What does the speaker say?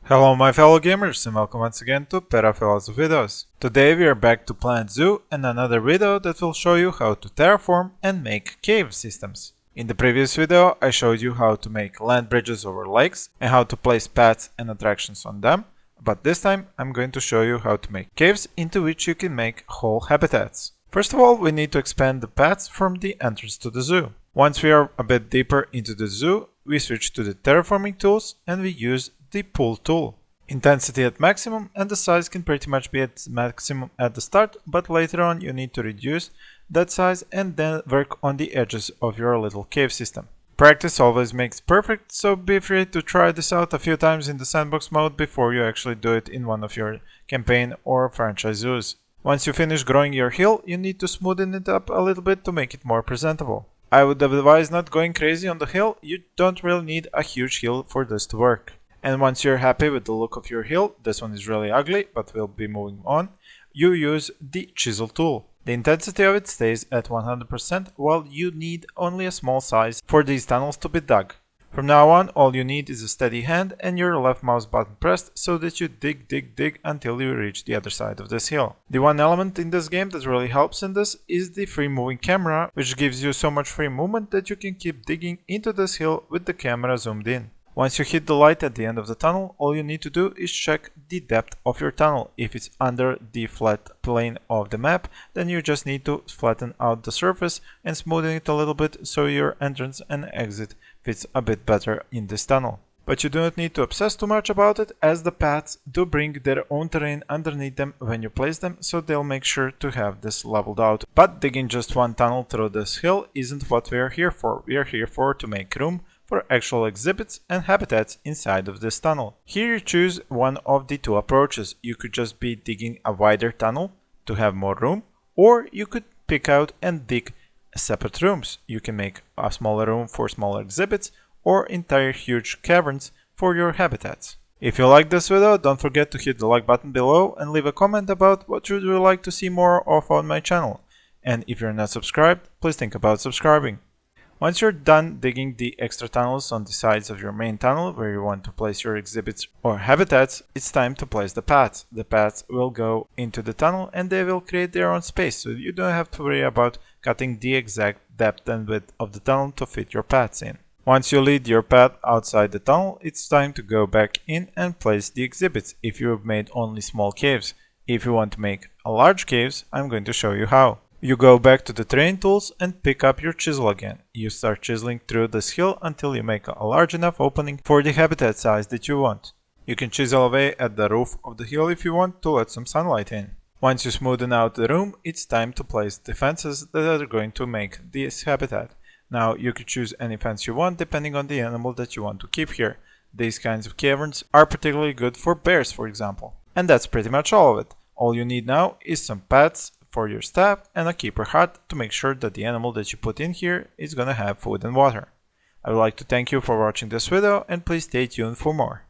Hello my fellow gamers and welcome once again to Philosophy Videos. Today we are back to Planet Zoo and another video that will show you how to terraform and make cave systems. In the previous video I showed you how to make land bridges over lakes and how to place paths and attractions on them, but this time I'm going to show you how to make caves into which you can make whole habitats. First of all, we need to expand the paths from the entrance to the zoo. Once we are a bit deeper into the zoo, we switch to the terraforming tools and we use the pull tool. Intensity at maximum, and the size can pretty much be at maximum at the start, but later on you need to reduce that size and then work on the edges of your little cave system. Practice always makes perfect, so be free to try this out a few times in the sandbox mode before you actually do it in one of your campaign or franchise zoos. Once you finish growing your hill, you need to smoothen it up a little bit to make it more presentable. I would advise not going crazy on the hill. You don't really need a huge hill for this to work. And once you're happy with the look of your hill, this one is really ugly, but we'll be moving on, you use the chisel tool. The intensity of it stays at 100%, while you need only a small size for these tunnels to be dug. From now on, all you need is a steady hand and your left mouse button pressed so that you dig until you reach the other side of this hill. The one element in this game that really helps in this is the free moving camera, which gives you so much free movement that you can keep digging into this hill with the camera zoomed in. Once you hit the light at the end of the tunnel, all you need to do is check the depth of your tunnel. If it's under the flat plane of the map, then you just need to flatten out the surface and smoothen it a little bit so your entrance and exit fits a bit better in this tunnel. But you do not need to obsess too much about it, as the paths do bring their own terrain underneath them when you place them, so they'll make sure to have this leveled out. But digging just one tunnel through this hill isn't what we are here for. We are here to make room for actual exhibits and habitats inside of this tunnel. Here you choose one of the two approaches. You could just be digging a wider tunnel to have more room, or you could pick out and dig separate rooms. You can make a smaller room for smaller exhibits or entire huge caverns for your habitats. If you like this video, don't forget to hit the like button below and leave a comment about what you would like to see more of on my channel. And if you're not subscribed, please think about subscribing. Once you're done digging the extra tunnels on the sides of your main tunnel where you want to place your exhibits or habitats, it's time to place the paths. The paths will go into the tunnel and they will create their own space, so you don't have to worry about cutting the exact depth and width of the tunnel to fit your paths in. Once you lead your path outside the tunnel, it's time to go back in and place the exhibits if you have made only small caves. If you want to make a large caves, I'm going to show you how. You go back to the terrain tools and pick up your chisel again. You start chiseling through this hill until you make a large enough opening for the habitat size that you want. You can chisel away at the roof of the hill if you want to let some sunlight in. Once you smoothen out the room, it's time to place the fences that are going to make this habitat. Now you can choose any fence you want depending on the animal that you want to keep here. These kinds of caverns are particularly good for bears, for example. And that's pretty much all of it. All you need now is some paths for your staff and a keeper hut to make sure that the animal that you put in here is gonna have food and water. I would like to thank you for watching this video and please stay tuned for more.